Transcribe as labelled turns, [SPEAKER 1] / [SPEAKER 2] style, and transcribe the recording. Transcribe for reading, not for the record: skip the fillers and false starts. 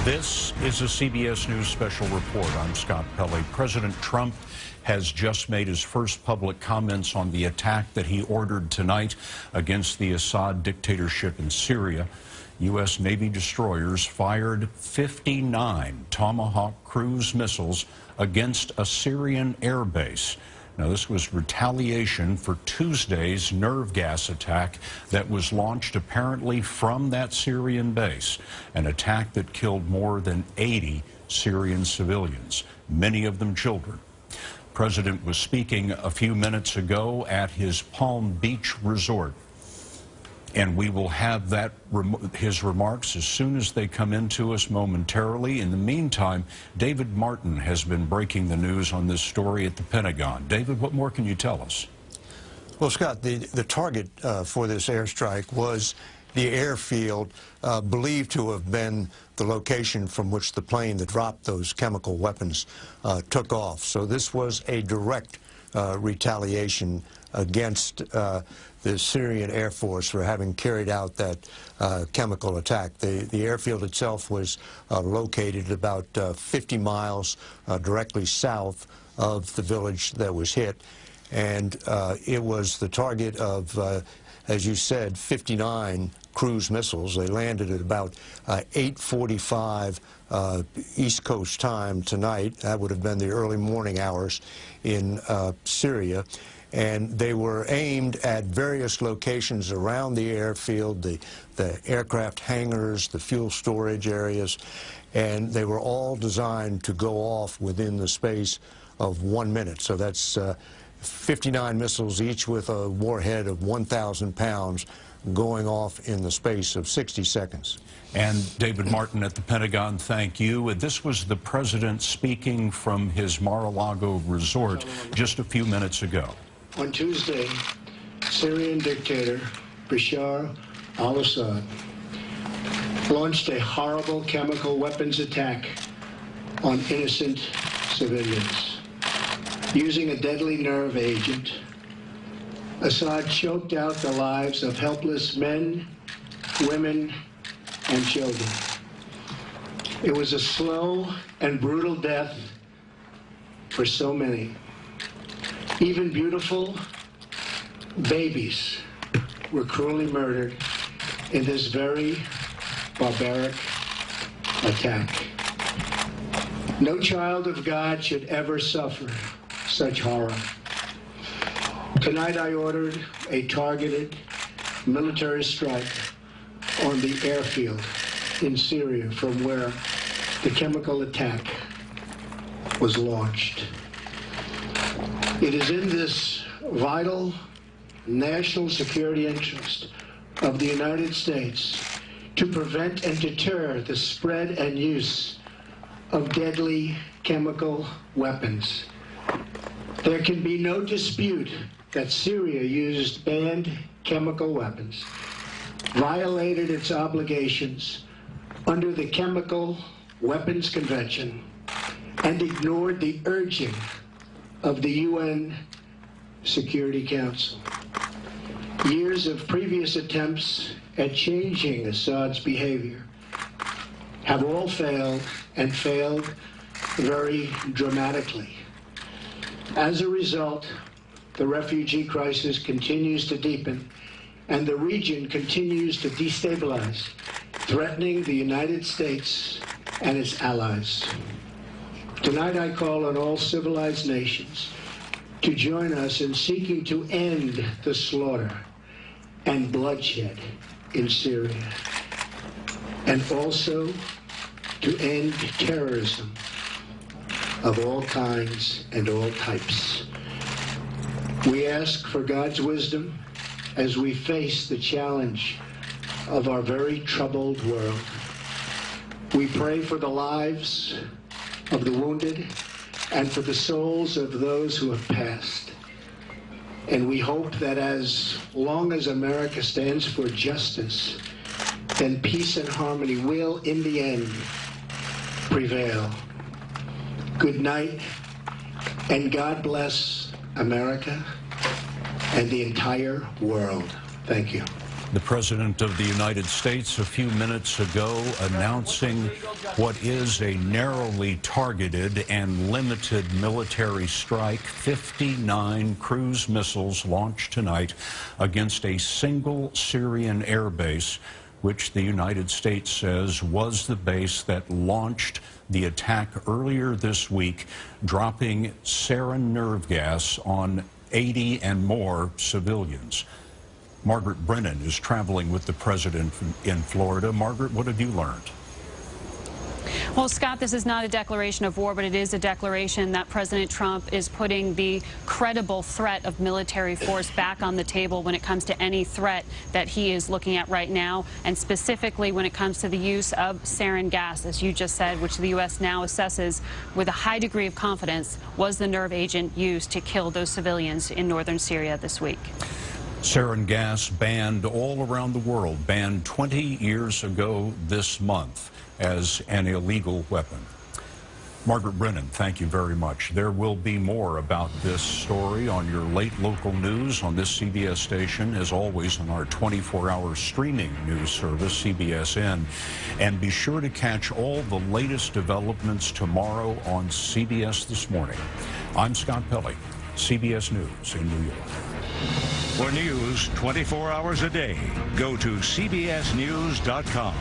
[SPEAKER 1] This is a CBS News special report. I'm Scott Pelley. President Trump has just made his first public comments on the attack that he ordered tonight against the Assad dictatorship in Syria. U.S. Navy destroyers fired 59 Tomahawk cruise missiles against a Syrian air base. Now, this was retaliation for Tuesday's nerve gas attack that was launched apparently from that Syrian base, an attack that killed more than 80 Syrian civilians, many of them children. The president was speaking a few minutes ago at his Palm Beach resort, and we will have his remarks as soon as they come into us momentarily. In the meantime, David Martin has been breaking the news on this story at the Pentagon. David, what more can you tell us?
[SPEAKER 2] Well, Scott, the target for this airstrike was the airfield believed to have been the location from which the plane that dropped those chemical weapons took off. So this was a direct retaliation against the Syrian Air Force for having carried out that chemical attack. The airfield itself was located about 50 miles directly south of the village that was hit, and it was the target of, as you said, 59 cruise missiles. They landed at about 8:45 East Coast time tonight. That would have been the early morning hours in Syria. And they were aimed at various locations around the airfield, the aircraft hangars, the fuel storage areas, and they were all designed to go off within the space of 1 minute. So that's 59 missiles, each with a warhead of 1,000 pounds, going off in the space of 60 seconds.
[SPEAKER 1] And David Martin at the Pentagon, thank you. This was the president speaking from his Mar-a-Lago resort just a few minutes ago.
[SPEAKER 3] On Tuesday, Syrian dictator Bashar al-Assad launched a horrible chemical weapons attack on innocent civilians. Using a deadly nerve agent, Assad choked out the lives of helpless men, women, and children. It was a slow and brutal death for so many. Even beautiful babies were cruelly murdered in this very barbaric attack. No child of God should ever suffer such horror. Tonight I ordered a targeted military strike on the airfield in Syria from where the chemical attack was launched. It is in this vital national security interest of the United States to prevent and deter the spread and use of deadly chemical weapons. There can be no dispute that Syria used banned chemical weapons, violated its obligations under the Chemical Weapons Convention, and ignored the urging of the UN Security Council. Years of previous attempts at changing Assad's behavior have all failed, and failed very dramatically. As a result, the refugee crisis continues to deepen, and the region continues to destabilize, threatening the United States and its allies. Tonight I call on all civilized nations to join us in seeking to end the slaughter and bloodshed in Syria, and also to end terrorism of all kinds and all types. We ask for God's wisdom as we face the challenge of our very troubled world. We pray for the lives of the wounded and for the souls of those who have passed. And we hope that as long as America stands for justice, then peace and harmony will, in the end, prevail. Good night, and God bless America and the entire world. Thank you.
[SPEAKER 1] The President of the United States a few minutes ago announcing what is a narrowly targeted and limited military strike. 59 cruise missiles launched tonight against a single Syrian air base, which the United States says was the base that launched the attack earlier this week, dropping sarin nerve gas on 80 and more civilians. Margaret Brennan is traveling with the president in Florida. Margaret, what have you learned?
[SPEAKER 4] Well, Scott, this is not a declaration of war, but it is a declaration that President Trump is putting the credible threat of military force back on the table when it comes to any threat that he is looking at right now, and specifically when it comes to the use of sarin gas, as you just said, which the U.S. now assesses with a high degree of confidence was the nerve agent used to kill those civilians in northern Syria this week.
[SPEAKER 1] Sarin gas banned all around the world, banned 20 years ago this month as an illegal weapon. Margaret Brennan, thank you very much. There will be more about this story on your late local news on this CBS station, as always on our 24-hour streaming news service, CBSN. And be sure to catch all the latest developments tomorrow on CBS This Morning. I'm Scott Pelley, CBS News in New York.
[SPEAKER 5] For news 24 hours a day, go to CBSNews.com.